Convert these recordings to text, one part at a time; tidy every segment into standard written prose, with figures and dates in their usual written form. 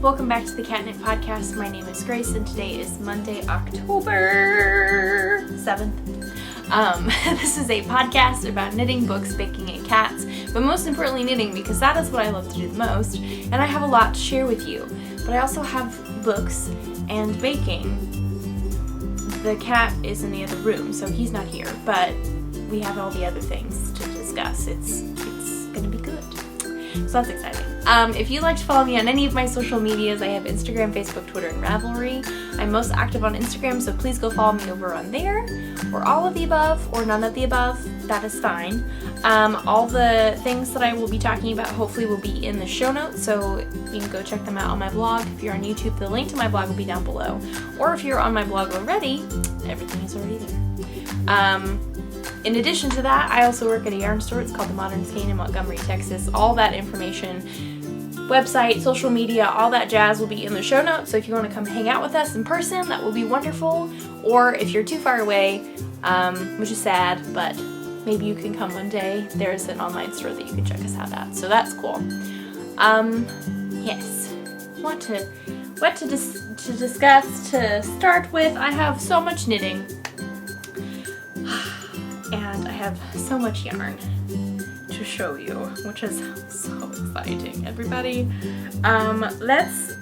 welcome back to the Catnip Podcast. My name is Grace and today is Monday, October 7th. This is a podcast about knitting, books, baking, and cats, but most importantly knitting because that is what I love to do the most, and I have a lot to share with you. But I also have books and baking. The cat is in the other room, so he's not here, but we have all the other things to discuss. It's gonna be good. So that's exciting. If you'd like to follow me on any of my social medias, I have Instagram, Facebook, Twitter, and Ravelry. I'm most active on Instagram, so please go follow me over on there, or all of the above, or none of the above. That is fine. All the things that I will be talking about hopefully will be in the show notes, so you can go check them out on my blog. If you're on YouTube, the link to my blog will be down below. Or if you're on my blog already, everything is already there. In addition to that, I also work at a yarn store. It's called The Modern Skein in Montgomery, Texas. All that information, website, social media, all that jazz will be in the show notes. So if you want to come hang out with us in person, that will be wonderful. Or if you're too far away, which is sad, but maybe you can come one day. There's an online store that you can check us out at. So that's cool. Yes. What to discuss to start with? I have so much knitting. And I have so much yarn to show you, which is so exciting, everybody. Let's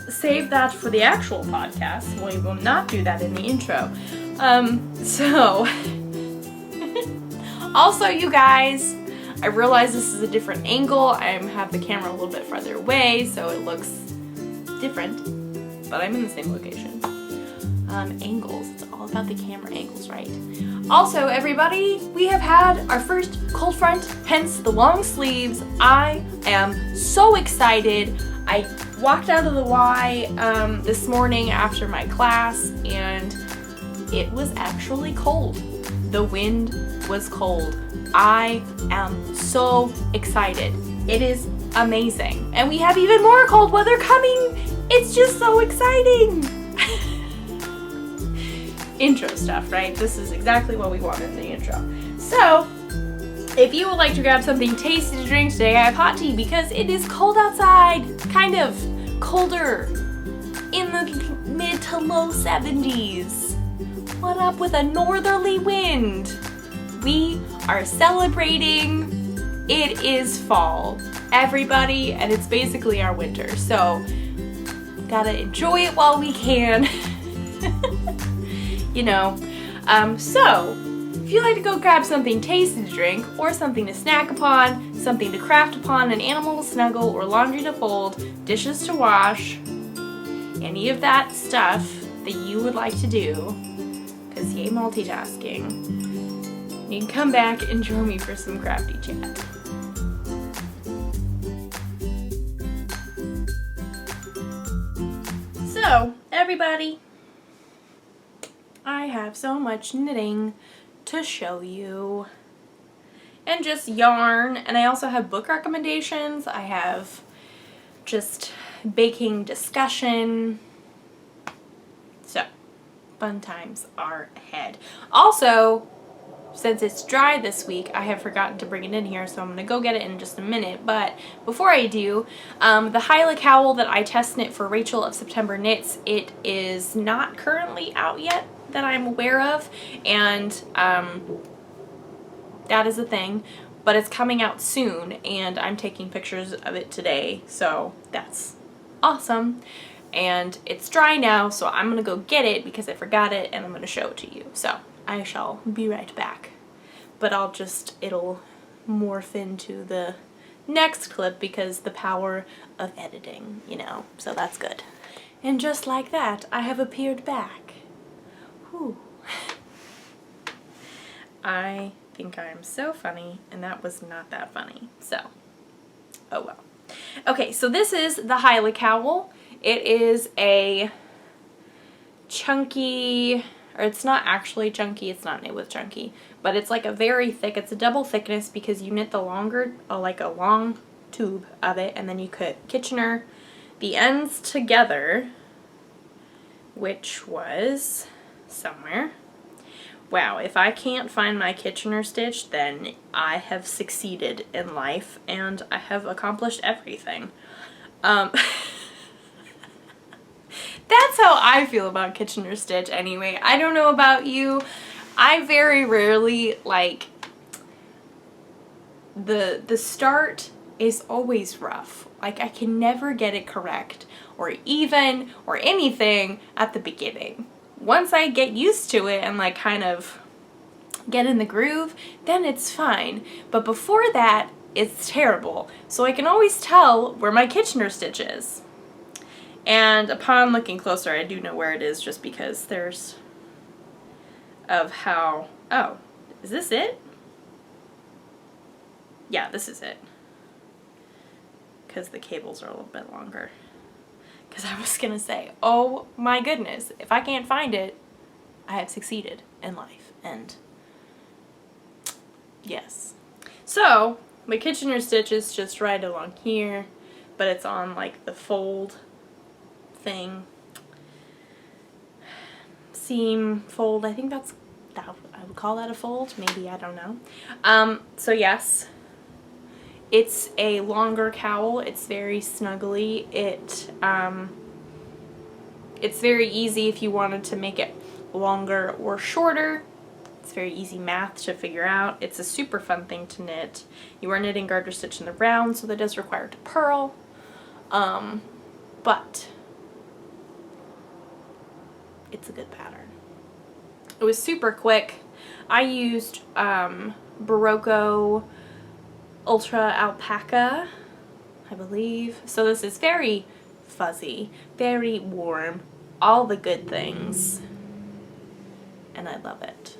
save that for the actual podcast. We will not do that in the intro. Also, you guys, I realize this is a different angle. I have the camera a little bit farther away, so it looks different, but I'm in the same location. Angles, it's all about the camera angles, right? Also, everybody, we have had our first cold front, hence the long sleeves. I am so excited. I walked out of the Y this morning after my class, and it was actually cold. The wind was cold. I am so excited. It is amazing. And we have even more cold weather coming. It's just so exciting. Intro stuff, right? This is exactly what we wanted in the intro. So, if you would like to grab something tasty to drink today, I have hot tea because it is cold outside. Kind of colder. In the mid to low 70s. What up with a northerly wind? We are celebrating. It is fall, everybody, and it's basically our winter. So, gotta enjoy it while we can. You know, so if you'd like to go grab something tasty to drink, or something to snack upon, something to craft upon, an animal to snuggle, or laundry to fold, dishes to wash, any of that stuff that you would like to do, because yay multitasking, you can come back and join me for some crafty chat. So, everybody, I have so much knitting to show you, and just yarn, and I also have book recommendations. I have just baking discussion, so fun times are ahead. Also, since it's dry this week, I have forgotten to bring it in here, so I'm gonna go get it in just a minute. But before I do, the Hyla cowl that I test knit for Rachel of September Knits, it is not currently out yet that I'm aware of, and that is a thing, but it's coming out soon, and I'm taking pictures of it today, so that's awesome. And it's dry now, so I'm gonna go get it because I forgot it, and I'm gonna show it to you. So I shall be right back, but it'll morph into the next clip because the power of editing, you know, so that's good. And just like that, I have appeared back. Whew. I think I'm so funny, and that was not that funny, so, oh well. Okay, so this is the Hyla cowl. It is a chunky, or it's not actually chunky, it's not knit with chunky, but it's like a very thick, it's a double thickness because you knit the longer, like a long tube of it, and then you could Kitchener the ends together, which was somewhere. Wow, if I can't find my Kitchener stitch, then I have succeeded in life and I have accomplished everything. that's how I feel about Kitchener Stitch anyway. I don't know about you. I very rarely, like, the start is always rough. Like, I can never get it correct or even or anything at the beginning. Once I get used to it and like kind of get in the groove, then it's fine. But before that, it's terrible. So I can always tell where my Kitchener stitch is. And upon looking closer, I do know where it is just because there's of how, oh, is this it? Yeah, this is it. Because the cables are a little bit longer. Because I was gonna say, oh my goodness, if I can't find it, I have succeeded in life. And yes. So, my Kitchener stitch is just right along here, but it's on like the fold thing. Seam fold, I think that I would call that a fold, maybe, I don't know. So yes, it's a longer cowl. It's very snuggly. It's very easy if you wanted to make it longer or shorter. It's very easy math to figure out. It's a super fun thing to knit. You are knitting garter stitch in the round, so that does require to purl. But it's a good pattern. It was super quick. I used Barocco Ultra Alpaca, I believe. So this is very fuzzy, very warm, all the good things. And I love it.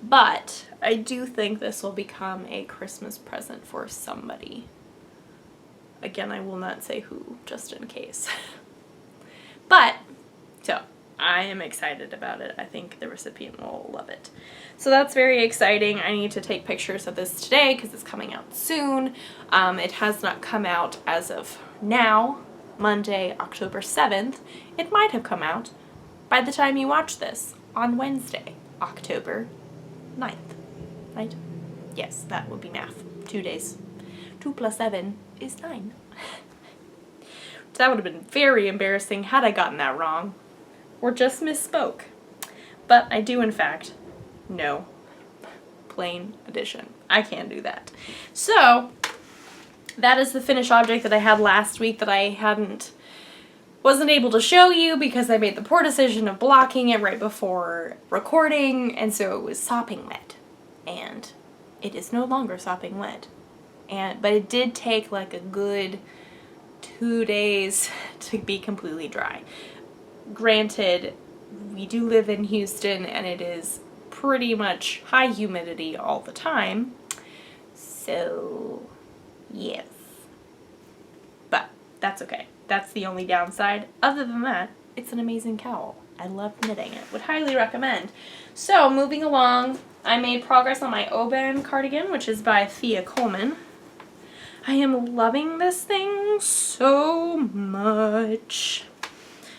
But I do think this will become a Christmas present for somebody. Again, I will not say who, just in case. But, so, I am excited about it. I think the recipient will love it. So that's very exciting. I need to take pictures of this today because it's coming out soon. It has not come out as of now, Monday, October 7th. It might have come out by the time you watch this on Wednesday, October 9th, right? Yes, that would be math. 2 days. 2 plus 7 is 9. So that would have been very embarrassing had I gotten that wrong. Or just misspoke. But I do, in fact, know plain addition. I can do that. So, that is the finished object that I had last week that I wasn't able to show you because I made the poor decision of blocking it right before recording, and so it was sopping wet. And it is no longer sopping wet. But it did take like a good 2 days to be completely dry. Granted, we do live in Houston and it is pretty much high humidity all the time, so yes. But that's okay. That's the only downside. Other than that, it's an amazing cowl. I love knitting it. Would highly recommend. So, moving along, I made progress on my Oban cardigan, which is by Thea Coleman. I am loving this thing so much.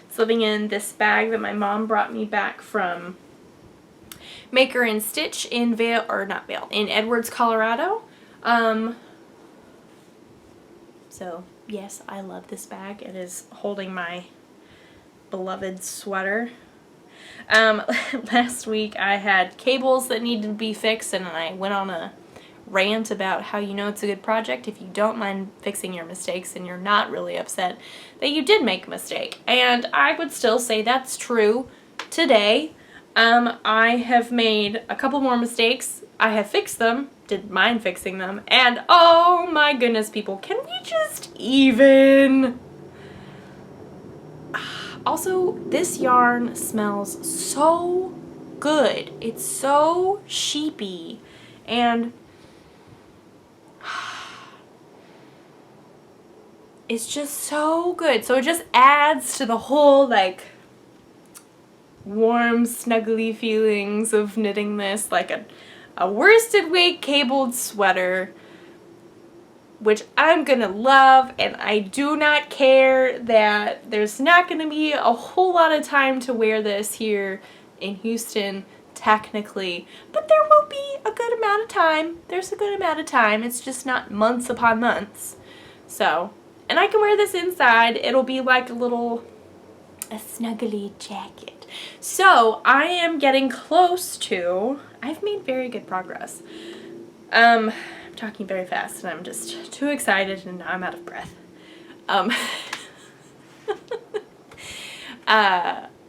It's living in this bag that my mom brought me back from Maker and Stitch in in Edwards, Colorado. So yes, I love this bag. It is holding my beloved sweater. Last week I had cables that needed to be fixed, and I went on a rant about how you know it's a good project if you don't mind fixing your mistakes and you're not really upset that you did make a mistake. And I would still say that's true today. I have made a couple more mistakes. I have fixed them, didn't mind fixing them, and oh my goodness, people, can we just even? Also, this yarn smells so good. It's so sheepy, and it's just so good. So it just adds to the whole, like, warm, snuggly feelings of knitting this, like a worsted weight cabled sweater, which I'm gonna love, and I do not care that there's not gonna be a whole lot of time to wear this here in Houston, technically, but there will be a good amount of time. There's a good amount of time. It's just not months upon months. So, and I can wear this inside. It'll be like a little a snuggly jacket. So I am getting close to, I've made very good progress. I'm talking very fast and I'm just too excited and now I'm out of breath.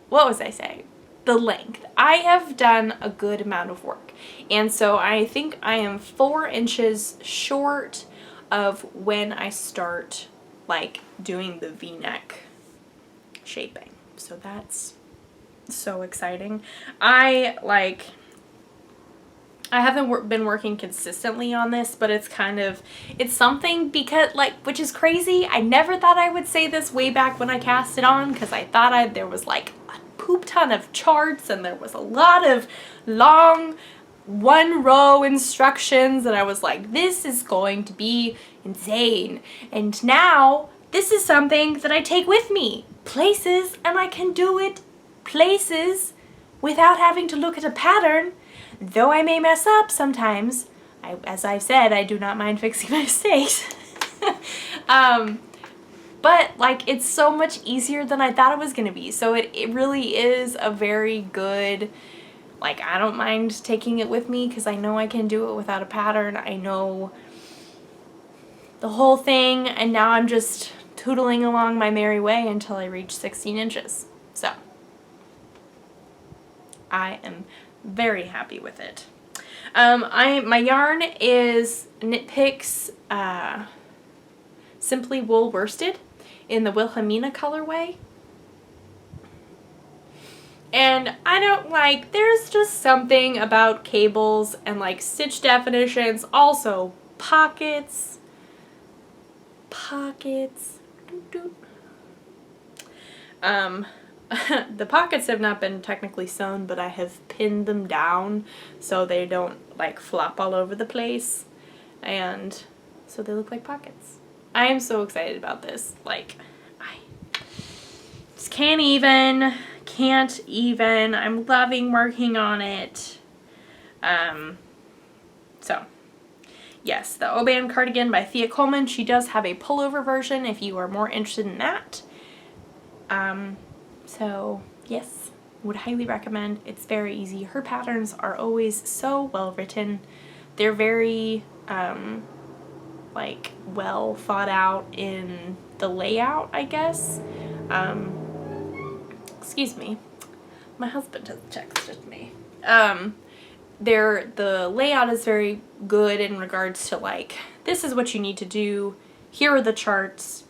What was I saying? The length. I have done a good amount of work. And so I think I am 4 inches short of when I start like doing the V-neck shaping. So that's so exciting. I haven't been working consistently on this, but it's something because which is crazy. I never thought I would say this way back when I cast it on, because I thought there was like a poop ton of charts and there was a lot of long 1-row instructions and I was like, this is going to be insane. And now this is something that I take with me places, and I can do it places without having to look at a pattern. Though I may mess up sometimes, as I've said, I do not mind fixing my mistakes. But like, it's so much easier than I thought it was gonna be. So it really is a very good, like, I don't mind taking it with me because I know I can do it without a pattern. I know the whole thing, and now I'm just tootling along my merry way until I reach 16 inches. So I am very happy with it. My yarn is Knit Picks Simply Wool Worsted in the Wilhelmina colorway. And I don't there's just something about cables and like stitch definitions, also pockets. The pockets have not been technically sewn, but I have pinned them down so they don't like flop all over the place, and so they look like pockets. I am so excited about this. Like, I just can't even. I'm loving working on it. So yes, the O-Band cardigan by Thea Coleman. She does have a pullover version if you are more interested in that. So yes, would highly recommend. It's very easy. Her patterns are always so well written. They're very like well thought out in the layout, I guess. Excuse me, my husband has texted me. The layout is very good in regards to like, this is what you need to do, here are the charts,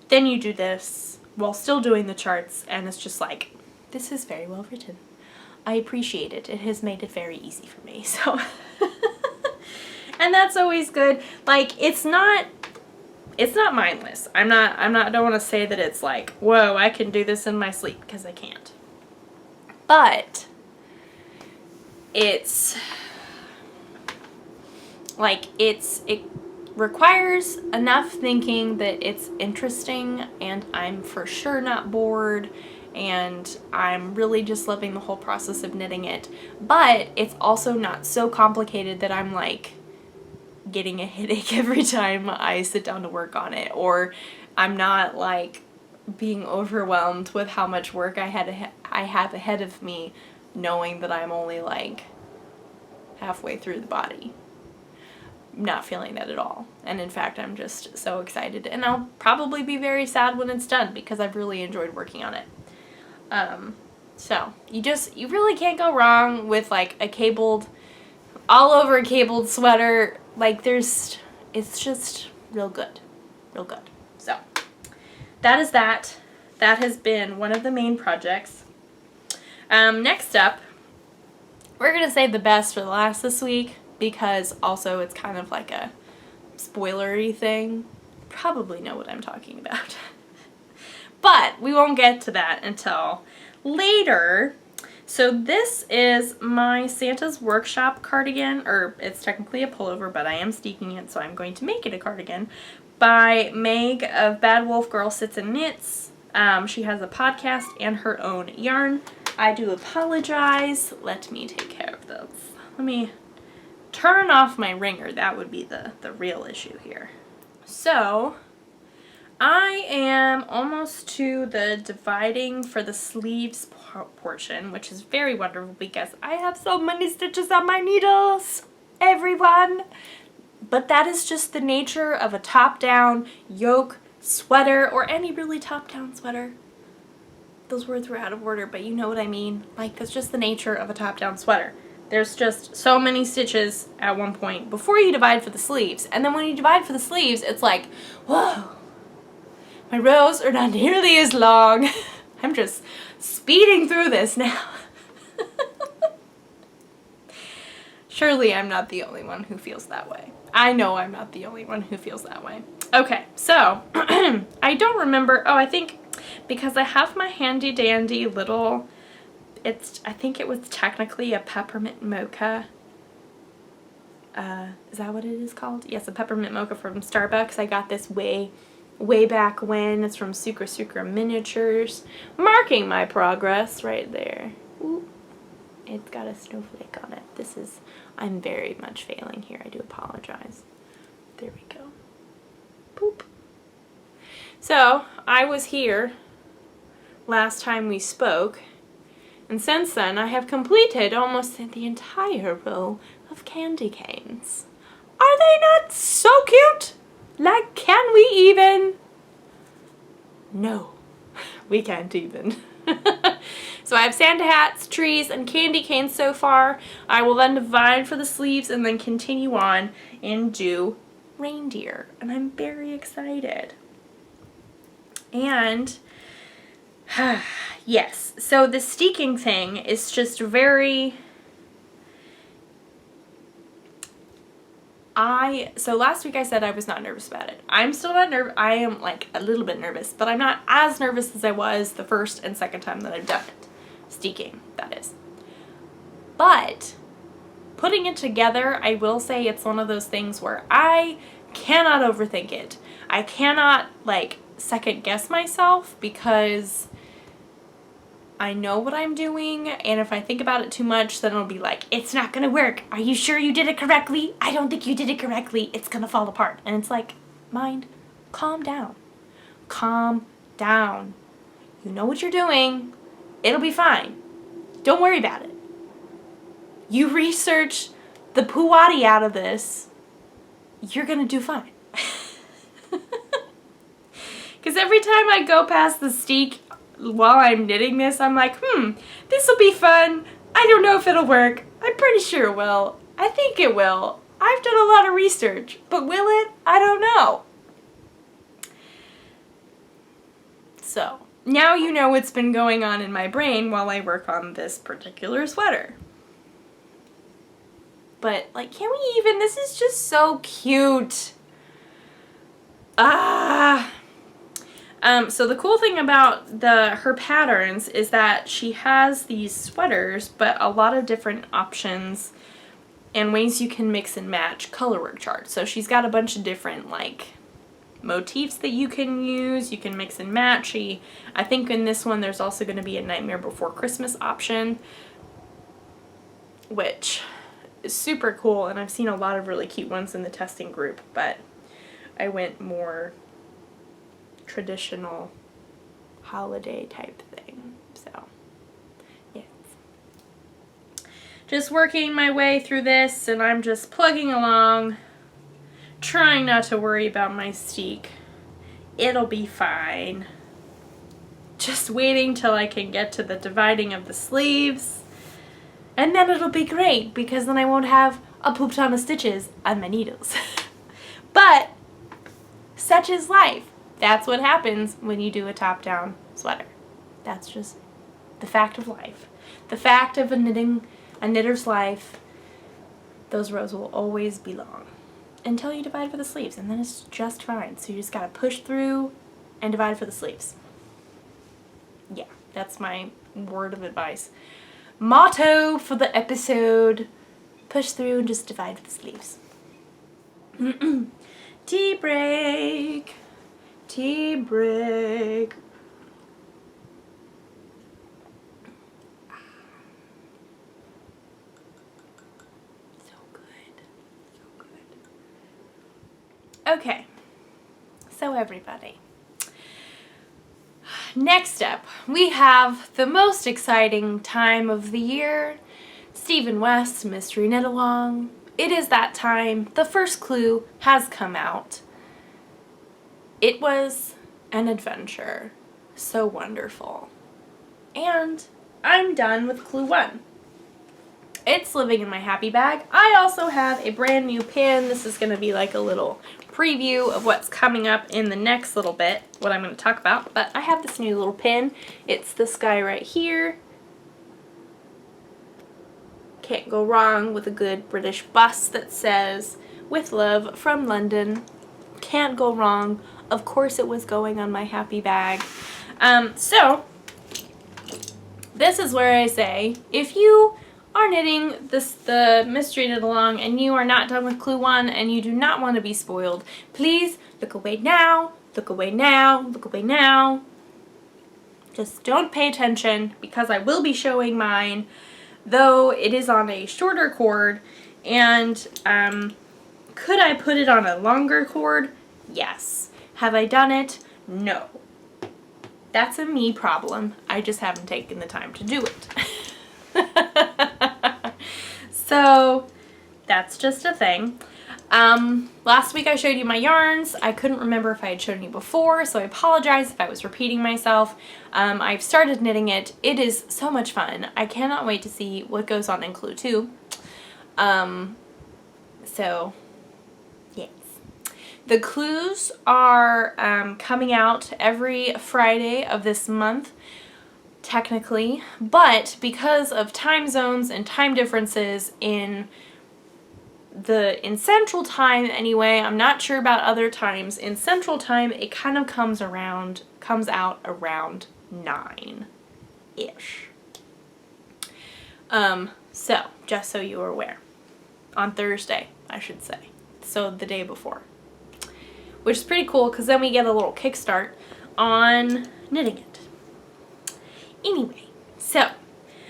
then you do this while still doing the charts, and it's just like, this is very well written. I appreciate it. It has made it very easy for me. So and that's always good. Like, it's not mindless. I don't want to say that it's like, whoa, I can do this in my sleep, because I can't. But it's like, it requires enough thinking that it's interesting, and I'm for sure not bored, and I'm really just loving the whole process of knitting it. But it's also not so complicated that I'm like getting a headache every time I sit down to work on it, or I'm not like being overwhelmed with how much work I have ahead of me, knowing that I'm only like halfway through the body. Not feeling that at all. And in fact, I'm just so excited, and I'll probably be very sad when it's done because I've really enjoyed working on it. So you really can't go wrong with like a cabled, all over cabled sweater. Like, it's just real good. So that is that. That has been one of the main projects. Next up, we're gonna save the best for the last this week, because also it's kind of like a spoilery thing. Probably know what I'm talking about. But we won't get to that until later. So this is my Santa's Workshop cardigan, or it's technically a pullover, but I am steeking it, so I'm going to make it a cardigan, by Meg of Bad Wolf Girl Sits and Knits. She has a podcast and her own yarn. I do apologize. Let me take care of those. Let me turn off my ringer. That would be the real issue here. So, I am almost to the dividing for the sleeves portion, which is very wonderful because I have so many stitches on my needles, everyone. But that is just the nature of a top-down yoke sweater, or any really top-down sweater. Those words were out of order, but you know what I mean. Like, that's just the nature of a top-down sweater. There's just so many stitches at one point before you divide for the sleeves. And then when you divide for the sleeves, it's like, whoa, my rows are not nearly as long. I'm just speeding through this now. Surely I'm not the only one who feels that way. I know I'm not the only one who feels that way. Okay, so I don't remember. Oh, I think because I have my handy dandy little, I think it was technically a peppermint mocha. Is that what it is called? Yes, a peppermint mocha from Starbucks. I got this way back when. It's from Sucra Miniatures. Marking my progress right there. Ooh, it's got a snowflake on it. I'm very much failing here. I do apologize. There we go. Poop. So, I was here last time we spoke, and since then I have completed almost the entire row of candy canes. Are they not so cute? Like, can we even? No, we can't even. So I have Santa hats, trees, and candy canes so far. I will then divide for the sleeves and then continue on and do reindeer. And I'm very excited. And yes, so the steeking thing is just very... So last week I said I was not nervous about it. I'm still not nervous. I am like a little bit nervous, but I'm not as nervous as I was the first and second time that I've done it. Steeking, that is. But putting it together, I will say it's one of those things where I cannot overthink it. I cannot like second guess myself because I know what I'm doing, and if I think about it too much, then it'll be like, it's not gonna work. Are you sure you did it correctly? I don't think you did it correctly. It's gonna fall apart. And it's like, mind, calm down. Calm down. You know what you're doing. It'll be fine. Don't worry about it. You research the puwati out of this, you're gonna do fine. Because every time I go past the steek while I'm knitting this, I'm like, this will be fun. I don't know if it'll work. I'm pretty sure it will. I think it will. I've done a lot of research, but will it? I don't know. So, now you know what's been going on in my brain while I work on this particular sweater. But, like, can we even? This is just so cute. So the cool thing about her patterns is that she has these sweaters, but a lot of different options and ways you can mix and match colorwork charts. So she's got a bunch of different, like, motifs that you can use. You can mix and match. I think in this one there's also going to be a Nightmare Before Christmas option, which is super cool, and I've seen a lot of really cute ones in the testing group, but I went more traditional holiday type thing. So, yes. Just working my way through this, and I'm just plugging along, trying not to worry about my steek. It'll be fine. Just waiting till I can get to the dividing of the sleeves, and then it'll be great, because then I won't have a poop ton of stitches on my needles. But such is life. That's what happens when you do a top-down sweater. That's just the fact of life. The fact of a knitter's life. Those rows will always be long until you divide for the sleeves, and then it's just fine. So you just gotta push through and divide for the sleeves. Yeah, that's my word of advice. Motto for the episode: push through and just divide for the sleeves. Tea break. Tea break. So good. So good. Okay. So everybody, next up, we have the most exciting time of the year, Stephen West's Mystery Knit Along. It is that time. The first clue has come out. It was an adventure. So wonderful. And I'm done with clue 1. It's living in my happy bag. I also have a brand new pin. This is going to be like a little preview of what's coming up in the next little bit, what I'm going to talk about. But I have this new little pin. It's this guy right here. Can't go wrong with a good British bust that says, "With love from London." Can't go wrong. Of course it was going on my happy bag. So, this is where I say, if you are knitting the Mystery Knit Along and you are not done with clue 1 and you do not want to be spoiled, please look away now, look away now, look away now. Just don't pay attention because I will be showing mine, though it is on a shorter cord. And could I put it on a longer cord? Yes. Have I done it? No. That's a me problem. I just haven't taken the time to do it. So that's just a thing. Last week I showed you my yarns. I couldn't remember if I had shown you before, so I apologize if I was repeating myself. I've started knitting it. It is so much fun. I cannot wait to see what goes on in clue 2. So yes. The clues are coming out every Friday of this month, technically, but because of time zones and time differences in Central Time anyway, I'm not sure about other times. In Central Time, it kind of comes out around 9-ish. So, just so you are aware. On Thursday, I should say. So, the day before. Which is pretty cool, because then we get a little kickstart on knitting it. Anyway, so,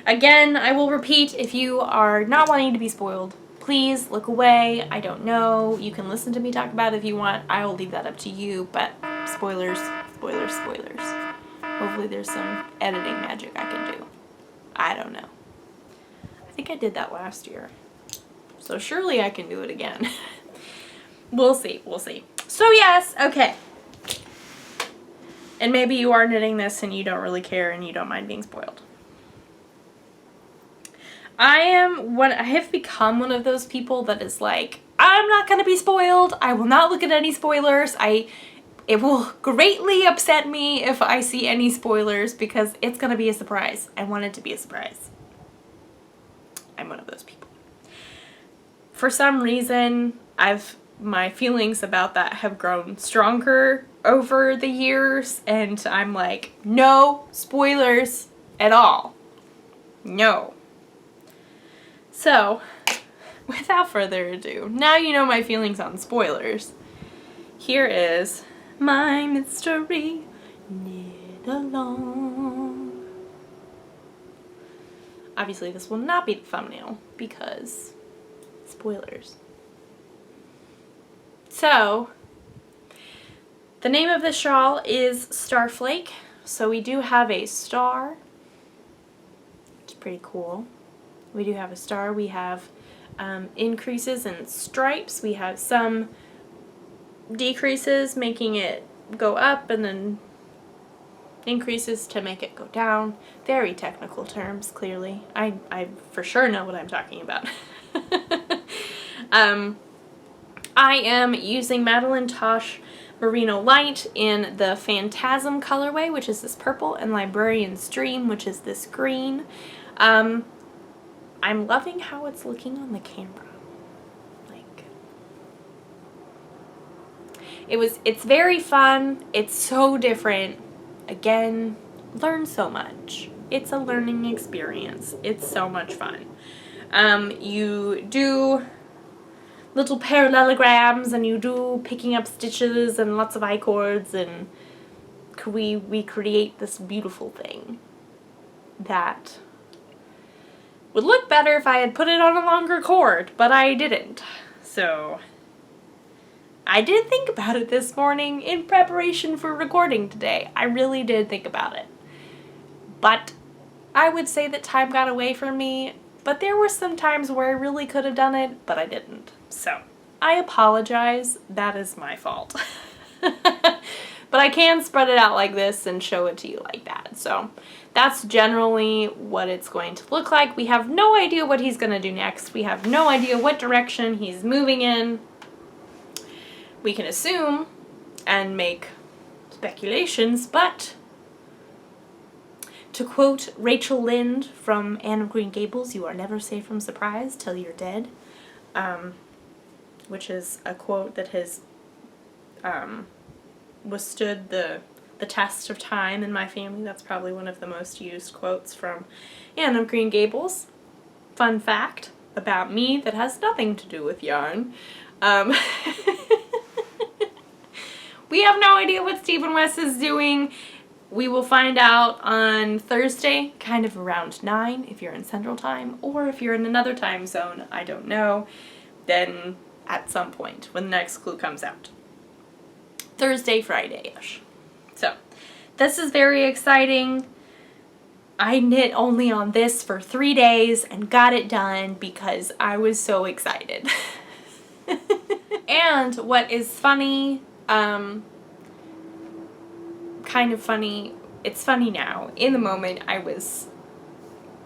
again, I will repeat, if you are not wanting to be spoiled, please look away. I don't know. You can listen to me talk about it if you want. I will leave that up to you, but spoilers, spoilers, spoilers. Hopefully there's some editing magic I can do. I don't know. I think I did that last year. So surely I can do it again. We'll see, we'll see. So yes, okay. And maybe you are knitting this and you don't really care and you don't mind being spoiled. I have become one of those people that is like, I'm not going to be spoiled. I will not look at any spoilers. It will greatly upset me if I see any spoilers because it's going to be a surprise. I want it to be a surprise. I'm one of those people. For some reason, my feelings about that have grown stronger over the years, and I'm like, no spoilers at all. No. So, without further ado, now you know my feelings on spoilers. Here is my Mystery Knit Along. Obviously, this will not be the thumbnail because spoilers. So, the name of this shawl is Starflake. So we do have a star. It's pretty cool. We do have a star. We have increases in stripes. We have some decreases making it go up and then increases to make it go down. Very technical terms, clearly. I for sure know what I'm talking about. I am using Madeline Tosh Merino Light in the Phantasm colorway, which is this purple, and Librarian's Dream, which is this green. I'm loving how it's looking on the camera. Like, it's very fun. It's so different. Again, learn so much. It's a learning experience. It's so much fun. You do little parallelograms and you do picking up stitches and lots of I-cords, and we create this beautiful thing that would look better if I had put it on a longer cord, but I didn't. So I did think about it this morning in preparation for recording today. I really did think about it. But I would say that time got away from me, but there were some times where I really could have done it, but I didn't. So, I apologize. That is my fault. But I can spread it out like this and show it to you like that. So, that's generally what it's going to look like. We have no idea what he's going to do next. We have no idea what direction he's moving in. We can assume and make speculations, but to quote Rachel Lynde from Anne of Green Gables, "You are never safe from surprise till you're dead," which is a quote that has withstood the test of time in my family. That's probably one of the most used quotes from Anne of Green Gables. Fun fact about me that has nothing to do with yarn. We have no idea what Stephen West is doing. We will find out on Thursday, kind of around 9 if you're in Central Time, or if you're in another time zone, I don't know, then at some point when the next clue comes out. Thursday, Friday-ish. So, this is very exciting. I knit only on this for 3 days and got it done because I was so excited. And what is funny, kind of funny, it's funny now. In the moment, I was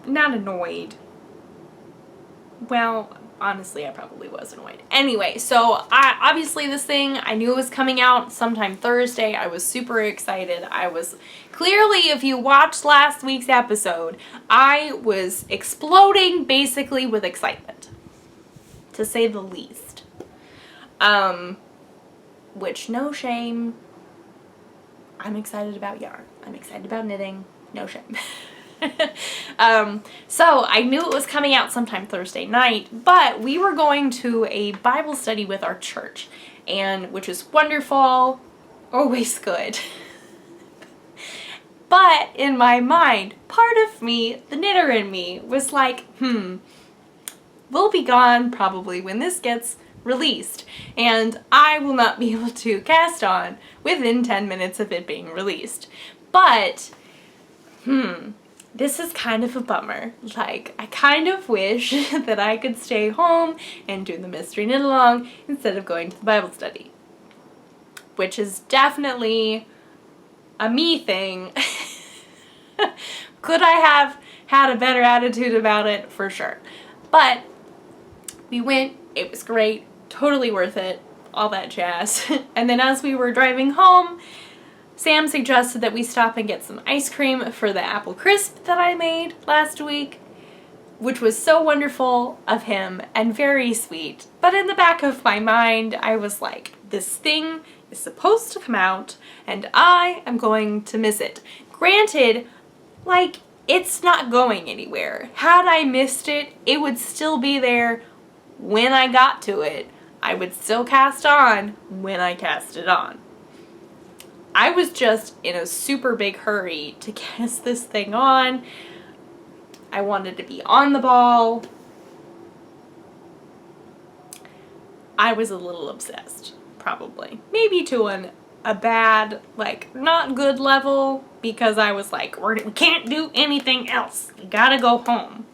not annoyed. Well, honestly, I probably was annoyed. Anyway, so obviously this thing, I knew it was coming out sometime Thursday. I was super excited. I was, clearly, if you watched last week's episode, I was exploding basically with excitement, to say the least. Which, no shame, I'm excited about yarn. I'm excited about knitting. No shame. So I knew it was coming out sometime Thursday night, but we were going to a Bible study with our church, and which is wonderful, always good. But in my mind, part of me, the knitter in me, was like, we'll be gone probably when this gets released, and I will not be able to cast on within 10 minutes of it being released. But, this is kind of a bummer. Like, I kind of wish that I could stay home and do the mystery knit along instead of going to the Bible study. Which is definitely a me thing. Could I have had a better attitude about it? For sure. But we went, it was great, totally worth it, all that jazz. And then as we were driving home, Sam suggested that we stop and get some ice cream for the apple crisp that I made last week, which was so wonderful of him and very sweet. But in the back of my mind, I was like, this thing is supposed to come out and I am going to miss it. Granted, like, it's not going anywhere. Had I missed it, it would still be there when I got to it. I would still cast on when I cast it on. I was just in a super big hurry to cast this thing on. I wanted to be on the ball. I was a little obsessed, probably. Maybe to a bad, like, not good level, because I was like, we can't do anything else. We gotta go home.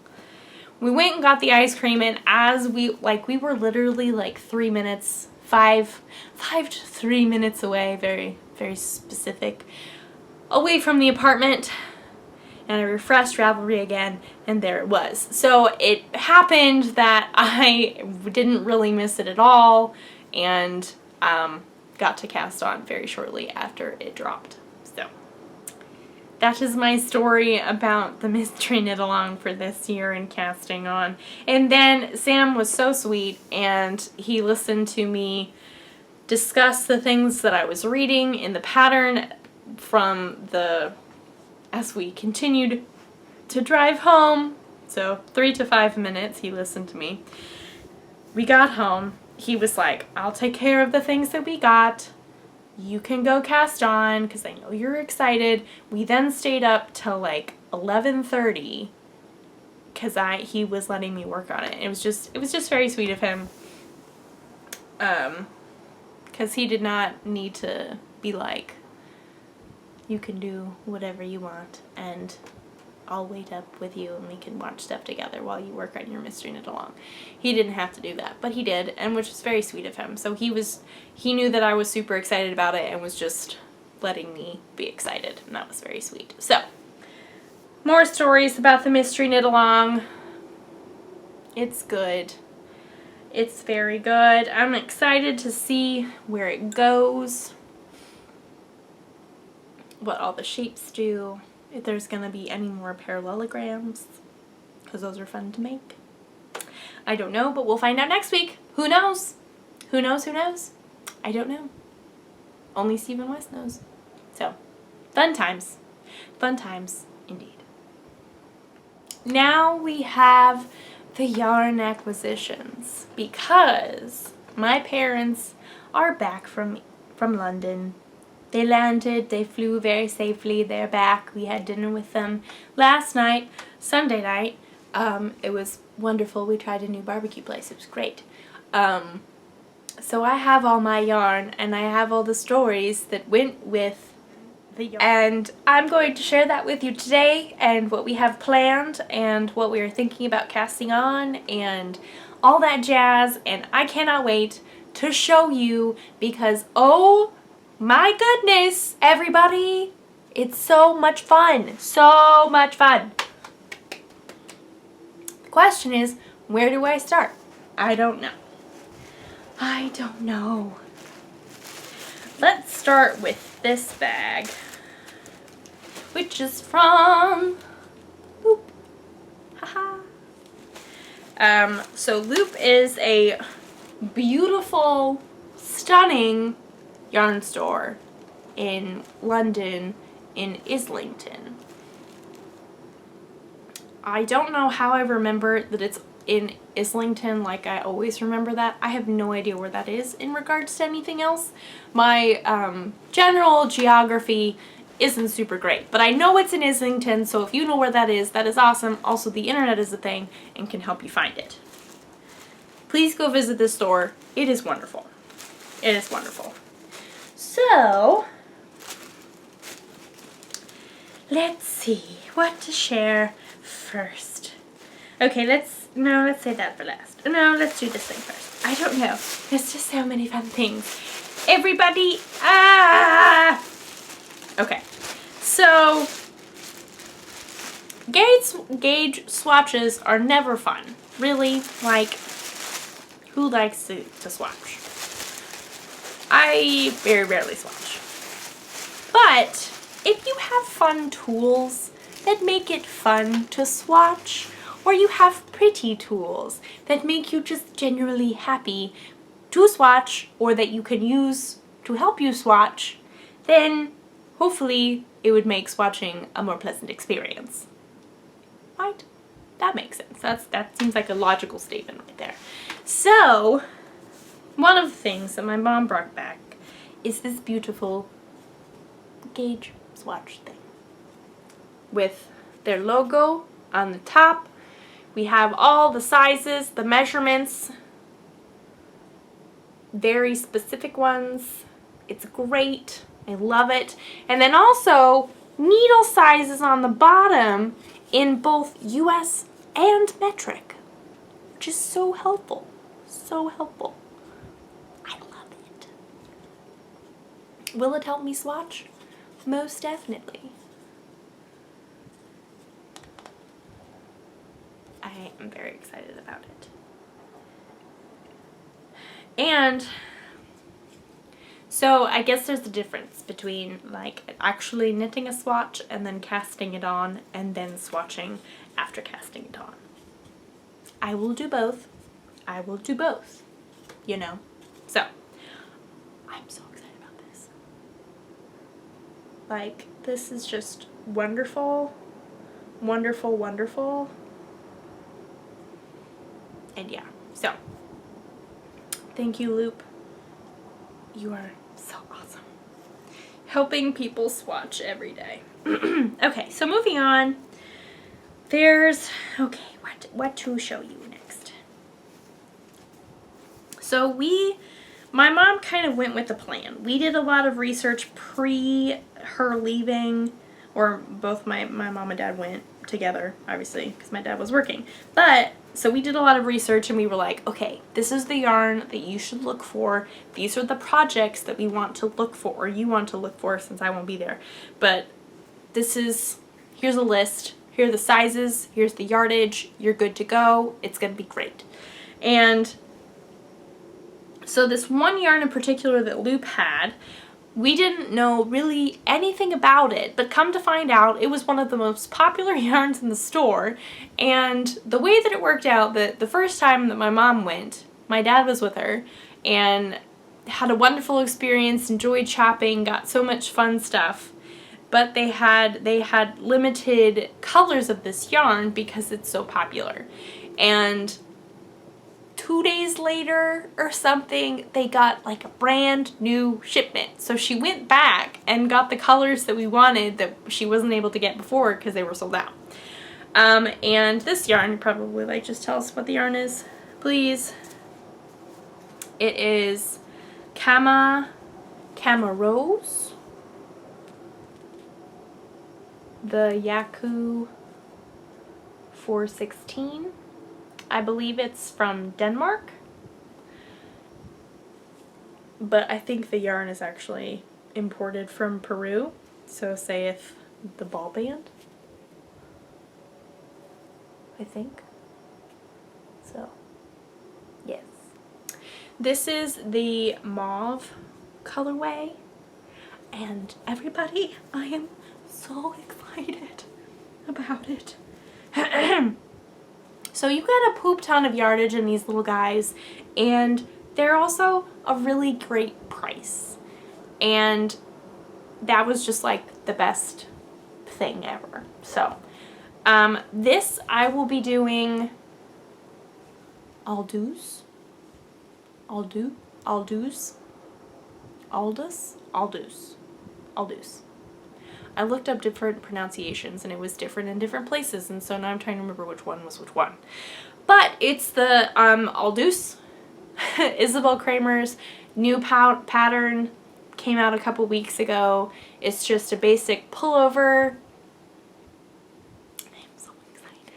We went and got the ice cream, and as we were literally like 3 minutes, 5 to 3 minutes away, very, very specific, away from the apartment, and I refreshed Ravelry again, and there it was. So it happened that I didn't really miss it at all, and got to cast on very shortly after it dropped. So that is my story about the mystery knit along for this year and casting on. And then Sam was so sweet, and he listened to me discuss the things that I was reading in the pattern as we continued to drive home. So 3 to 5 minutes he listened to me. We got home. He was like, I'll take care of the things that we got. You can go cast on, because I know you're excited. We then stayed up till like 11:30 because he was letting me work on it. It was just very sweet of him. because he did not need to be like, you can do whatever you want and I'll wait up with you and we can watch stuff together while you work on your mystery knit along. He didn't have to do that, but he did, and which was very sweet of him. So he knew that I was super excited about it and was just letting me be excited, and that was very sweet. So, more stories about the mystery knit along. It's good. It's very good. I'm excited to see where it goes, what all the shapes do, if there's going to be any more parallelograms, because those are fun to make. I don't know, but we'll find out next week. Who knows? Who knows? Who knows? I don't know. Only Stephen West knows. So, fun times. Fun times indeed. Now we have the yarn acquisitions, because my parents are back from London. They landed, they flew very safely, they're back. We had dinner with them last night, Sunday night. It was wonderful. We tried a new barbecue place. It was great. So I have all my yarn, and I have all the stories that went with the yarn. And I'm going to share that with you today, and what we have planned, and what we are thinking about casting on, and all that jazz. And I cannot wait to show you, because oh my goodness, everybody, it's so much fun. So much fun. The question is, where do I start? I don't know. I don't know. Let's start with this bag, which is from Loop. Haha. So Loop is a beautiful, stunning yarn store in London, in Islington. I don't know how I remember that it's in Islington, like I always remember that. I have no idea where that is in regards to anything else. My general geography isn't super great, but I know it's in Islington, so if you know where that is awesome. Also, the internet is a thing and can help you find it. Please go visit this store. It is wonderful. It is wonderful. So, let's see what to share first. Okay, let's say that for last. No, let's do this thing first. I don't know. There's just so many fun things. Everybody, okay, so gauge swatches are never fun. Really, like, who likes to swatch? I very rarely swatch. But if you have fun tools that make it fun to swatch, or you have pretty tools that make you just genuinely happy to swatch, or that you can use to help you swatch, then hopefully it would make swatching a more pleasant experience. Right? That makes sense. That seems like a logical statement right there. So, one of the things that my mom brought back is this beautiful gauge swatch thing with their logo on the top. We have all the sizes, the measurements, very specific ones. It's great. I love it. And then also needle sizes on the bottom in both US and metric, which is so helpful. So helpful. I love it. Will it help me swatch? Most definitely. I am very excited about it. And so I guess there's a difference between like actually knitting a swatch and then casting it on and then swatching after casting it on. I will do both. I will do both, you know. So, I'm so excited about this. Like, this is just wonderful, wonderful, wonderful. And yeah, so, thank you, Loop. You are so awesome. Helping people swatch every day. Okay, so moving on. There's, okay, what to show you next. So we my mom kind of went with the plan. We did a lot of research pre her leaving, or both my mom and dad went together, obviously, because my dad was working. But, so we did a lot of research and we were like, okay, this is the yarn that you should look for. These are the projects that we want to look for, or you want to look for since I won't be there. But here's a list. Here are the sizes. Here's the yardage. You're good to go. It's going to be great. And so this one yarn in particular that Loop had, we didn't know really anything about it, but come to find out, it was one of the most popular yarns in the store. And the way that it worked out, that the first time that my mom went, my dad was with her and had a wonderful experience, enjoyed shopping, got so much fun stuff. But they had limited colors of this yarn because it's so popular. And 2 days later or something, they got like a brand new shipment. So she went back and got the colors that we wanted that she wasn't able to get before because they were sold out. And this yarn, probably like, just tell us what the yarn is, please. It is Cama Rose. The Yaku 416. I believe it's from Denmark, but I think the yarn is actually imported from Peru, so saith the ball band, I think. So, yes. This is the mauve colorway, and everybody, I am so excited about it. So you get a poop ton of yardage in these little guys, and they're also a really great price. And that was just like the best thing ever. So this I will be doing Aldous. I looked up different pronunciations and it was different in different places, and so now I'm trying to remember which one was which one. But it's the Aldous. Isabel Kramer's new pattern came out a couple weeks ago. It's just a basic pullover. I'm so excited.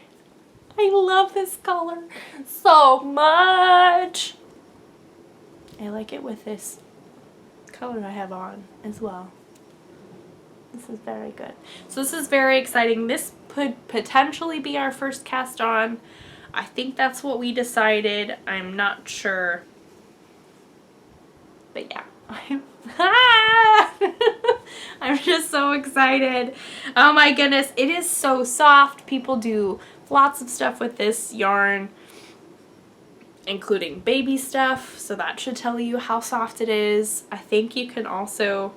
I love this color so much. I like it with this color I have on as well. This is very good. So this is very exciting. This could potentially be our first cast on. I think that's what we decided. I'm not sure. But yeah. I'm just so excited. Oh my goodness. It is so soft. People do lots of stuff with this yarn, including baby stuff. So that should tell you how soft it is. I think you can also...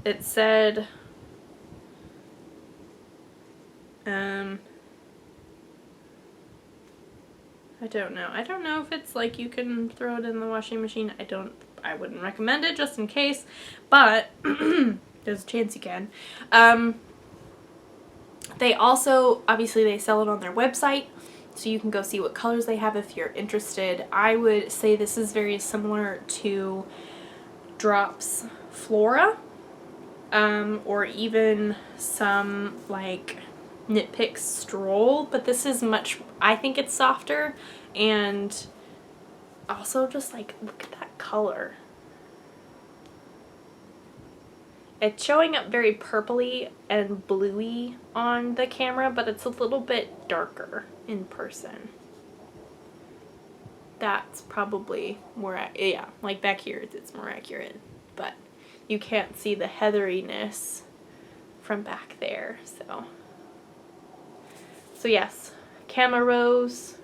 It said, I don't know. I don't know if it's like you can throw it in the washing machine. I wouldn't recommend it just in case, but there's a chance you can. They also, obviously they sell it on their website, so you can go see what colors they have if you're interested. I would say this is very similar to Drops Flora. Or even some like Knit Picks Stroll, but this is much, I think it's softer, and also just like, look at that color. It's showing up very purpley and bluey on the camera, but it's a little bit darker in person. That's probably more, yeah, like back here it's more accurate, but you can't see the heatheriness from back there, so yes, Cama Rose,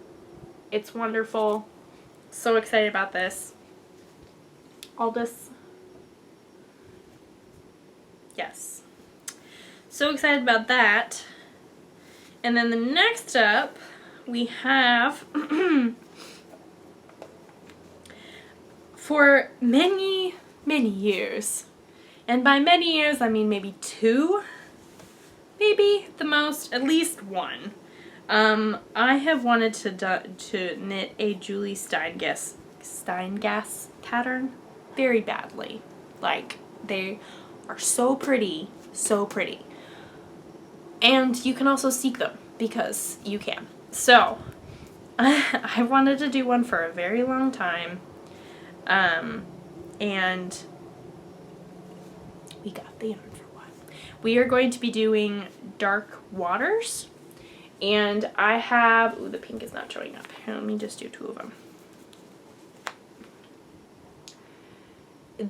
it's wonderful. So excited about this. Aldous, yes, so excited about that. And then the next up we have for many years. And by many years, I mean maybe 2, maybe the most, at least 1. I have wanted to knit a Julie Steinges Steingas pattern very badly. Like, they are so pretty, so pretty. And you can also seek them, because you can. So, I wanted to do one for a very long time. And we got the yarn for one. We are going to be doing dark waters. And I have, ooh, the pink is not showing up. Here, let me just do 2 of them.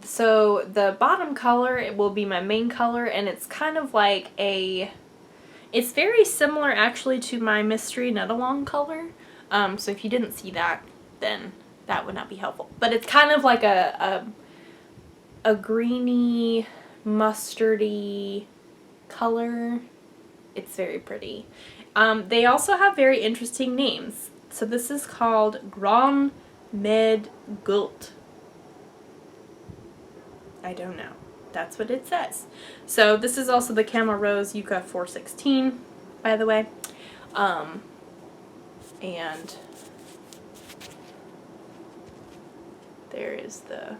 So the bottom color, it will be my main color, and it's kind of like it's very similar actually to my Mystery Knit-Along color. So if you didn't see that, then that would not be helpful. But it's kind of like a greeny, mustardy color. It's very pretty. They also have very interesting names. So this is called Grand Med Gult. I don't know. That's what it says. So this is also the Camel Rose Yucca 416, by the way. And there is the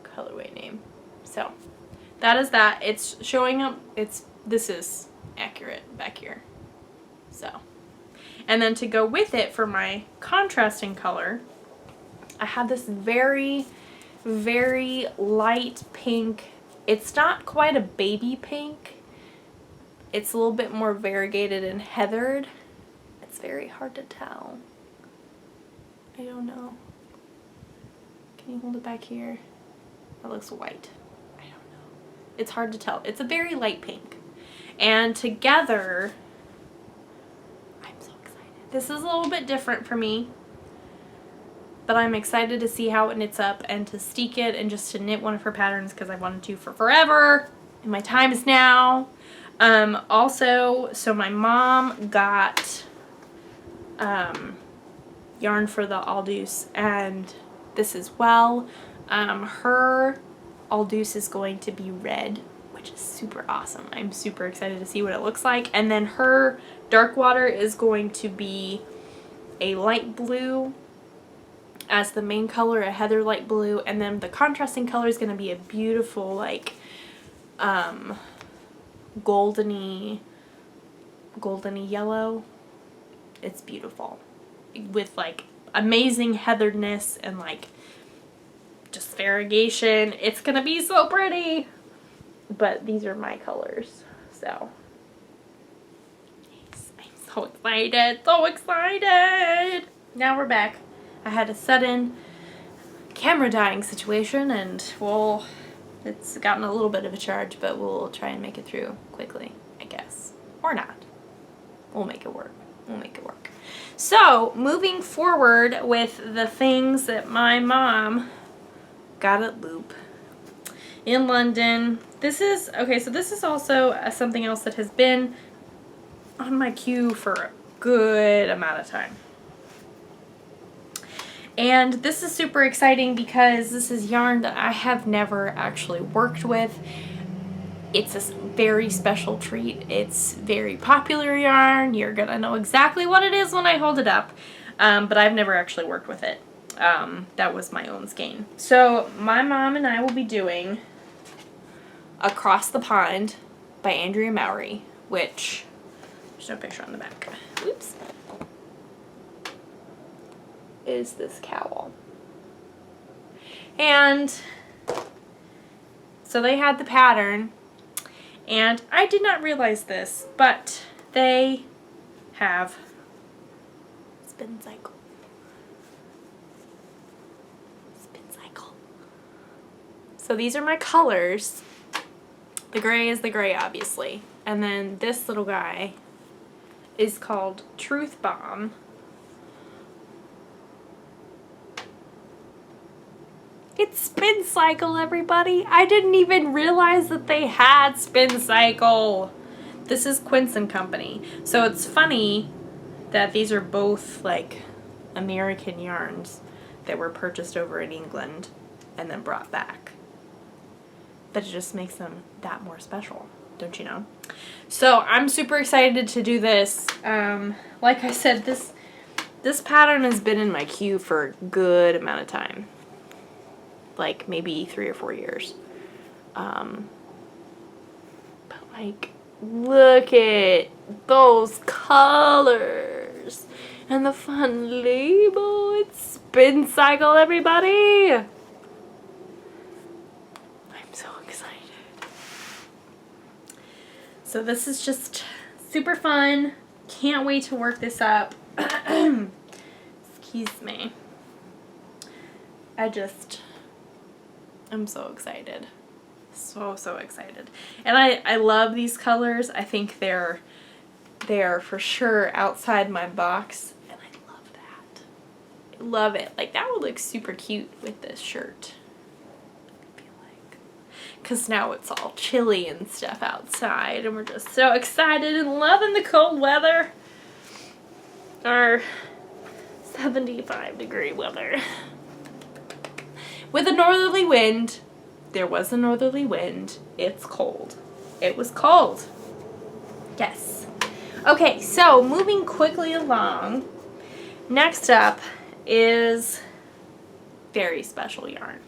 colorway name. So that is that. It's showing up. This is accurate back here. So, and then to go with it for my contrasting color, I have this very, very light pink. It's not quite a baby pink. It's a little bit more variegated and heathered. It's very hard to tell. I don't know. Can you hold it back here? That looks white. I don't know. It's hard to tell. It's a very light pink. And together, I'm so excited. This is a little bit different for me, but I'm excited to see how it knits up and to steek it and just to knit one of her patterns because I wanted to for forever and my time is now. Also, so my mom got yarn for the Aldous and this as well. Her Aldous is going to be red, which is super awesome. I'm super excited to see what it looks like. And then her dark water is going to be a light blue as the main color, a heather light blue, and then the contrasting color is going to be a beautiful like goldeny yellow. It's beautiful with like amazing heatheredness and like just variegation. It's gonna be so pretty. But these are my colors, so yes, I'm so excited, so excited. Now we're back. I had a sudden camera dying situation and well, it's gotten a little bit of a charge, but we'll try and make it through quickly, I guess. Or not. We'll make it work. We'll make it work. So, moving forward with the things that my mom got at Loop in London. This is, okay, so this is also something else that has been on my queue for a good amount of time. And this is super exciting because this is yarn that I have never actually worked with. It's a very special treat. It's very popular yarn. You're gonna know exactly what it is when I hold it up. But I've never actually worked with it. That was my own skein. So my mom and I will be doing Across the Pond by Andrea Mowry, which there's no picture on the back. Oops. Is this cowl. And so they had the pattern, and I did not realize this, but they have spin cycle. Spin cycle. So these are my colors. The gray is the gray, obviously. And then this little guy is called Truth Bomb. It's Spin Cycle, everybody. I didn't even realize that they had Spin Cycle. This is Quince & Company. So it's funny that these are both like American yarns that were purchased over in England and then brought back. But it just makes them that more special, don't you know? So I'm super excited to do this. Like I said, This pattern has been in my queue for a good amount of time. Like maybe 3 or 4 years. But like, look at those colors. And the fun label. It's Spin Cycle, everybody. I'm so excited. So this is just super fun. Can't wait to work this up. Excuse me. I'm so excited. So excited. And I love these colors. I think they're for sure outside my box. And I love that. I love it. Like, that would look super cute with this shirt. I feel like. Because now it's all chilly and stuff outside. And we're just so excited and loving the cold weather. Our 75-degree weather. With a northerly wind. There was a northerly wind. It's cold. It was cold. Yes. Okay, so moving quickly along. Next up is very special yarn.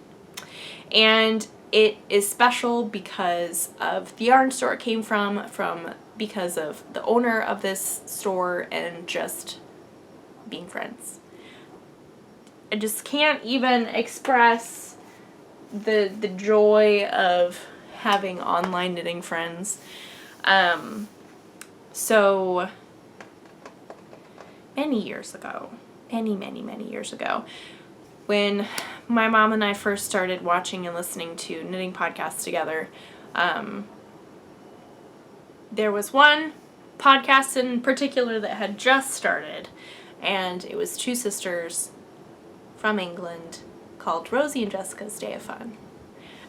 And it is special because of the yarn store it came from because of the owner of this store and just being friends. I just can't even express the joy of having online knitting friends. So many years ago, many years ago, when my mom and I first started watching and listening to knitting podcasts together, there was one podcast in particular that had just started, and it was two sisters from England called Rosie and Jessica's Day of Fun.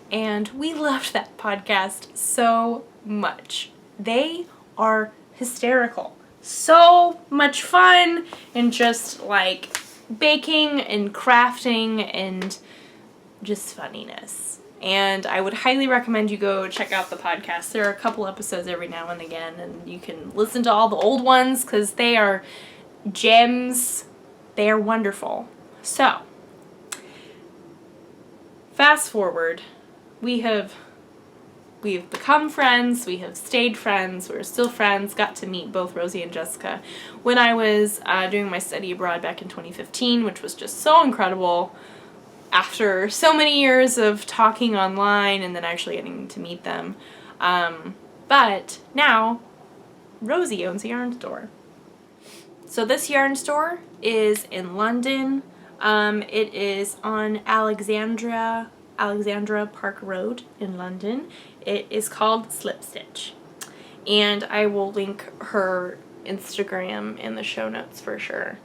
And we loved that podcast so much. They are hysterical. So much fun, and just like baking and crafting and just funniness. And I would highly recommend you go check out the podcast. There are a couple episodes every now and again, and you can listen to all the old ones because they are gems. They are wonderful. So, fast forward, we've become friends, we have stayed friends, we're still friends, got to meet both Rosie and Jessica when I was doing my study abroad back in 2015, which was just so incredible after so many years of talking online and then actually getting to meet them. But now, Rosie owns a yarn store. So this yarn store is in London. It is on Alexandra Park Road in London. It is called SlipStitch. And I will link her Instagram in the show notes for sure.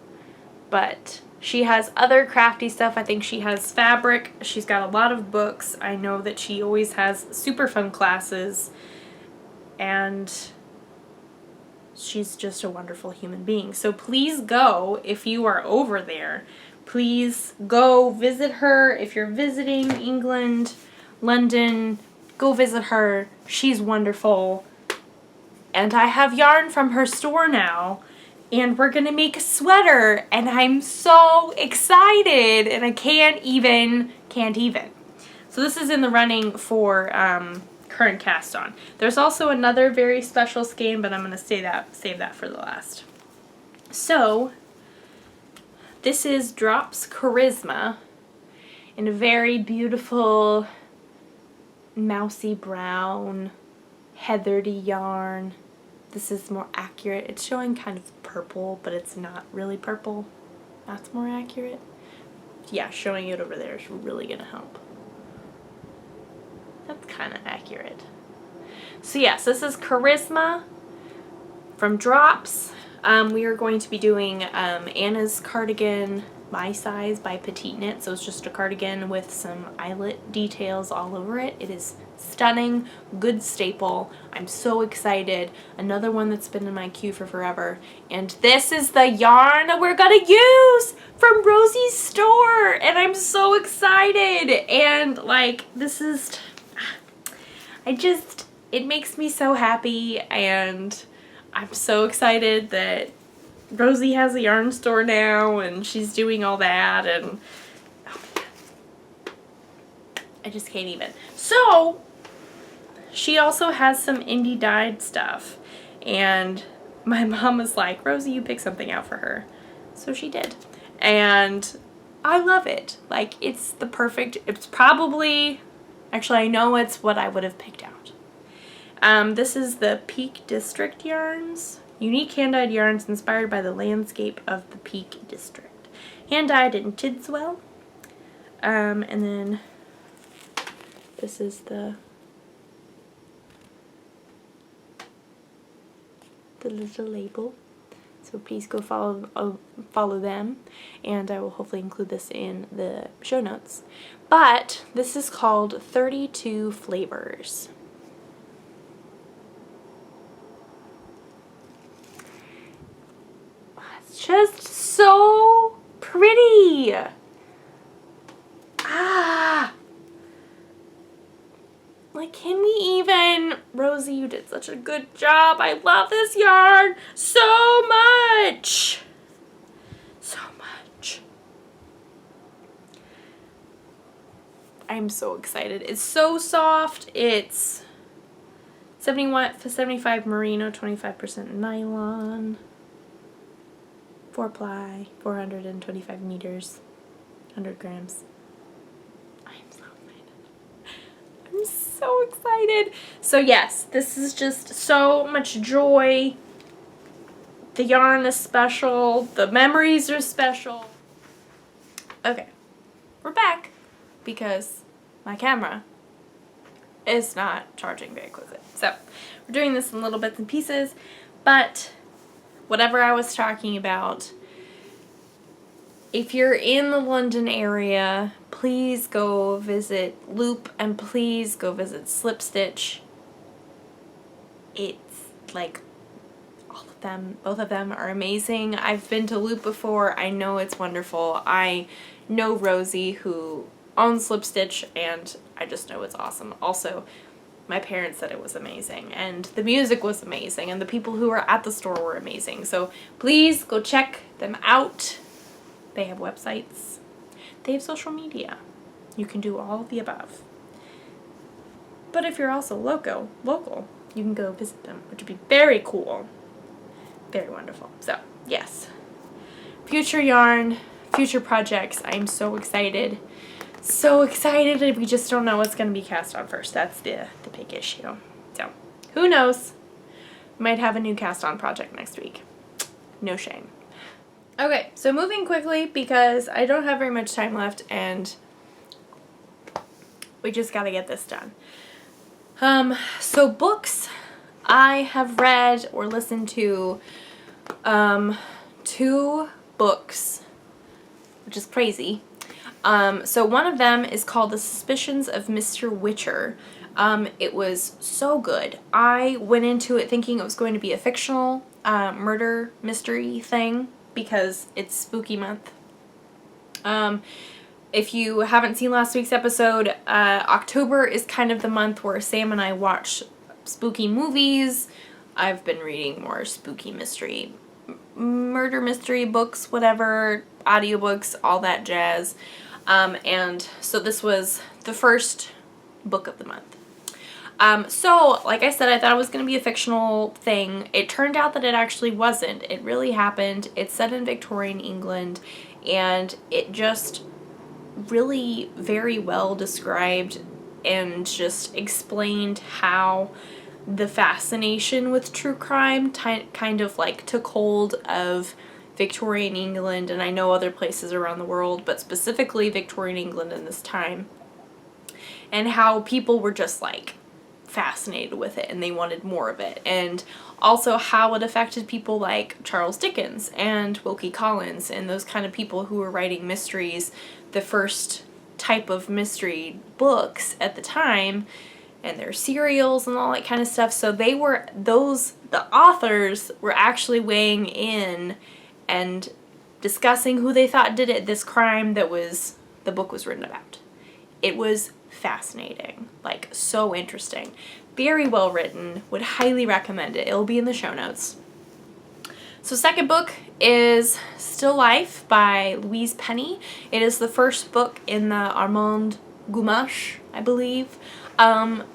But she has other crafty stuff. I think she has fabric. She's got a lot of books. I know that she always has super fun classes. And she's just a wonderful human being. So please go if you are over there. Please go visit her. If you're visiting England, London, go visit her. She's wonderful. And I have yarn from her store now. And we're going to make a sweater. And I'm so excited. And I can't even. So this is in the running for current cast on. There's also another very special skein, but I'm going to save that for the last. So this is Drops Charisma in a very beautiful mousy brown heathery yarn. This is more accurate. It's showing kind of purple, but it's not really purple. That's more accurate. Yeah, showing it over there is really going to help. That's kind of accurate. So yes, this is Charisma from Drops. We are going to be doing Anna's cardigan, my size, by Petite Knit. So it's just a cardigan with some eyelet details all over it. It is stunning, good staple. I'm so excited. Another one that's been in my queue for forever. And this is the yarn that we're gonna use from Rosie's store. And I'm so excited. And like, this is, it makes me so happy, and I'm so excited that Rosie has a yarn store now, and she's doing all that, and oh my God. I just can't even. So she also has some indie dyed stuff, and my mom was like, Rosie, you pick something out for her. So she did, and I love it. Like, it's the perfect, it's probably, actually I know it's what I would have picked out. This is the Peak District yarns. Unique hand-dyed yarns inspired by the landscape of the Peak District. Hand-dyed in Tidswell. And then this is the little label. So please go follow them, and I will hopefully include this in the show notes. But this is called 32 Flavors. It's just so pretty. Like, can we even... Rosie, you did such a good job. I love this yarn so much. So much. I'm so excited. It's so soft. It's 75 merino, 25% nylon. 4-ply, 425 meters, 100 grams. I'm so excited. So yes, this is just so much joy. The yarn is special. The memories are special. Okay, we're back because my camera is not charging very quickly. So we're doing this in little bits and pieces, but whatever I was talking about, if you're in the London area, please go visit Loop and please go visit SlipStitch. It's like all of them, both of them are amazing. I've been to Loop before. I know it's wonderful. I know Rosie, who owns SlipStitch, and I just know it's awesome. Also, my parents said it was amazing, and the music was amazing, and the people who were at the store were amazing. So please go check them out. They have websites. They have social media. You can do all of the above. But if you're also local, you can go visit them, which would be very cool. Very wonderful. So, yes. Future yarn, future projects. I'm so excited. So excited. We just don't know what's going to be cast on first. That's the big issue. So, who knows? Might have a new cast on project next week. No shame. Okay, so moving quickly because I don't have very much time left and we just gotta get this done. So books, I have read or listened to 2 books, which is crazy. So one of them is called The Suspicions of Mr. Witcher. It was so good. I went into it thinking it was going to be a fictional murder mystery thing, because it's spooky month. If you haven't seen last week's episode, October is kind of the month where Sam and I watch spooky movies. I've been reading more spooky mystery, murder mystery books, whatever, audiobooks, all that jazz. And so this was the first book of the month. So, like I said, I thought it was going to be a fictional thing. It turned out that it actually wasn't. It really happened. It's set in Victorian England, and it just really very well described and just explained how the fascination with true crime kind of like took hold of Victorian England, and I know other places around the world, but specifically Victorian England in this time, and how people were just like fascinated with it and they wanted more of it, and also how it affected people like Charles Dickens and Wilkie Collins and those kind of people who were writing mysteries, the first type of mystery books at the time, and their serials and all that kind of stuff. So the authors were actually weighing in and discussing who they thought did it, this crime that the book was written about. It was fascinating, like so interesting, very well written, would highly recommend it. It'll be in the show notes. So second book is Still Life by Louise Penny. It is the first book in the Armand Goumache, I believe.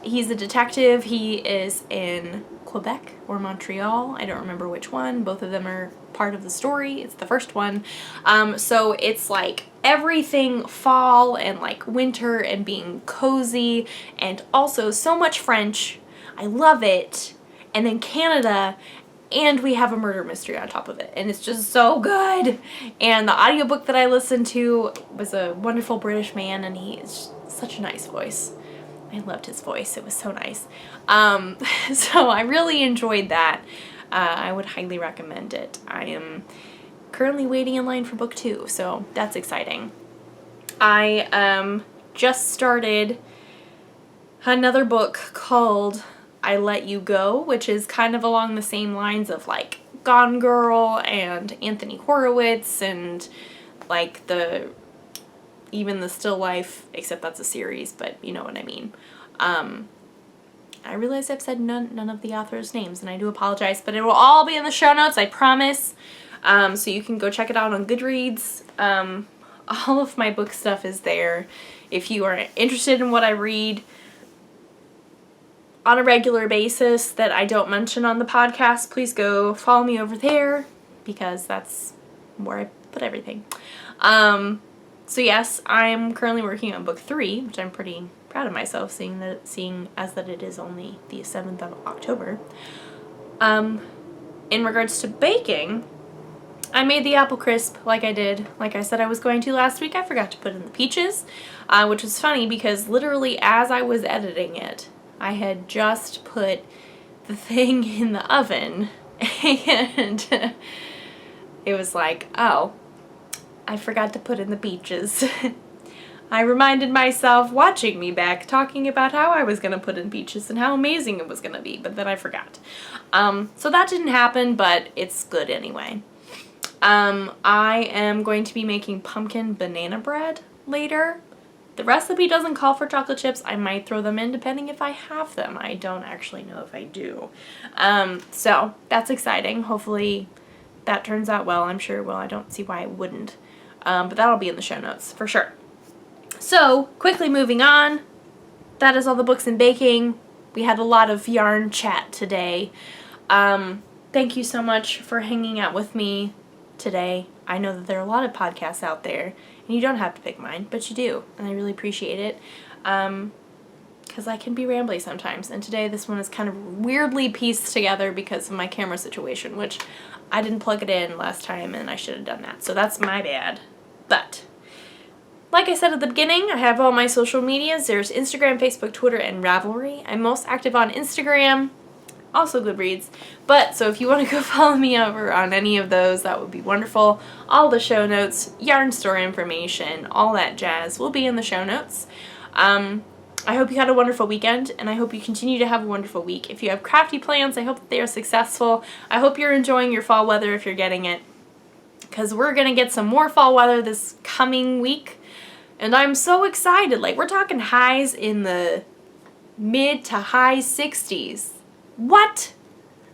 He's a detective. He is in Quebec or Montreal. I don't remember which one. Both of them are part of the story. It's the first one. So it's like everything fall and like winter and being cozy, and also so much French. I love it. And then Canada, and we have a murder mystery on top of it, and it's just so good. And the audiobook that I listened to was a wonderful British man, and he is such a nice voice. I loved his voice. It was so nice. So I really enjoyed that. I would highly recommend it. I am currently waiting in line for book 2, so that's exciting. I just started another book called I Let You Go, which is kind of along the same lines of like Gone Girl and Anthony Horowitz and like even the Still Life, except that's a series, but you know what I mean. I realize I've said none of the authors' names, and I do apologize, but it will all be in the show notes, I promise. So you can go check it out on Goodreads. All of my book stuff is there. If you are interested in what I read on a regular basis that I don't mention on the podcast, please go follow me over there, because that's where I put everything. So yes, I'm currently working on book 3, which I'm pretty proud of myself, seeing as that it is only the 7th of October. In regards to baking, I made the apple crisp like I said I was going to last week. I forgot to put in the peaches, which was funny because literally as I was editing it, I had just put the thing in the oven, and it was like, oh, I forgot to put in the peaches. I reminded myself watching me back talking about how I was going to put in peaches and how amazing it was going to be, but then I forgot. So that didn't happen, but it's good anyway. I am going to be making pumpkin banana bread later. The recipe doesn't call for chocolate chips. I might throw them in depending if I have them. I don't actually know if I do. So that's exciting. Hopefully that turns out well. I'm sure it will. I don't see why it wouldn't. But that'll be in the show notes for sure. So quickly moving on. That is all the books in baking. We had a lot of yarn chat today. Thank you so much for hanging out with me today. I know that there are a lot of podcasts out there, and you don't have to pick mine, but you do, and I really appreciate it, because I can be rambly sometimes, and today this one is kind of weirdly pieced together because of my camera situation, which I didn't plug it in last time, and I should have done that, so that's my bad. But like I said at the beginning, I have all my social medias. There's Instagram, Facebook, Twitter, and Ravelry. I'm most active on Instagram, also Goodreads. But, so if you want to go follow me over on any of those, that would be wonderful. All the show notes, yarn store information, all that jazz will be in the show notes. I hope you had a wonderful weekend, and I hope you continue to have a wonderful week. If you have crafty plans, I hope that they are successful. I hope you're enjoying your fall weather if you're getting it, because we're going to get some more fall weather this coming week. And I'm so excited. Like, we're talking highs in the mid to high 60s. What?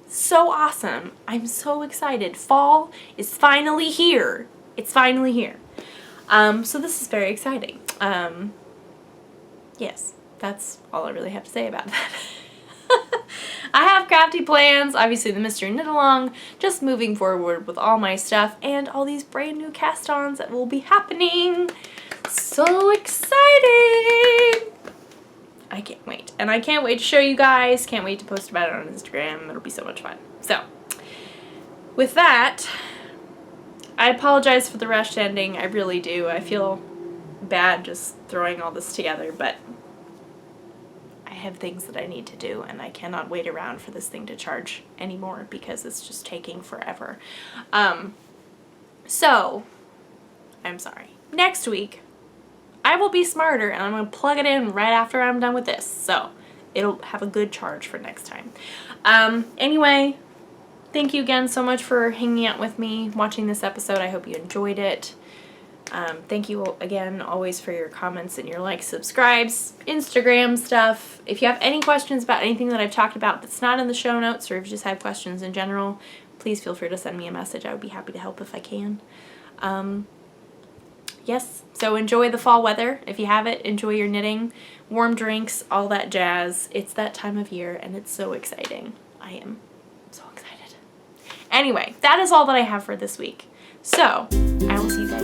So awesome. I'm so excited. Fall is finally here. It's finally here. So this is very exciting. Yes, that's all I really have to say about that. I have crafty plans, obviously the mystery knit along, just moving forward with all my stuff and all these brand new cast-ons that will be happening. So exciting! I can't wait. And I can't wait to show you guys. Can't wait to post about it on Instagram. It'll be so much fun. So, with that, I apologize for the rushed ending. I really do. I feel bad just throwing all this together, but I have things that I need to do, and I cannot wait around for this thing to charge anymore because it's just taking forever. So, I'm sorry. Next week, I will be smarter, and I'm going to plug it in right after I'm done with this. So, it'll have a good charge for next time. Anyway, thank you again so much for hanging out with me, watching this episode. I hope you enjoyed it. Thank you again always for your comments and your likes, subscribes, Instagram stuff. If you have any questions about anything that I've talked about that's not in the show notes, or if you just have questions in general, please feel free to send me a message. I would be happy to help if I can. Yes, so enjoy the fall weather. If you have it, enjoy your knitting, warm drinks, all that jazz. It's that time of year and it's so exciting. I am so excited. Anyway, that is all that I have for this week. So, I will see you guys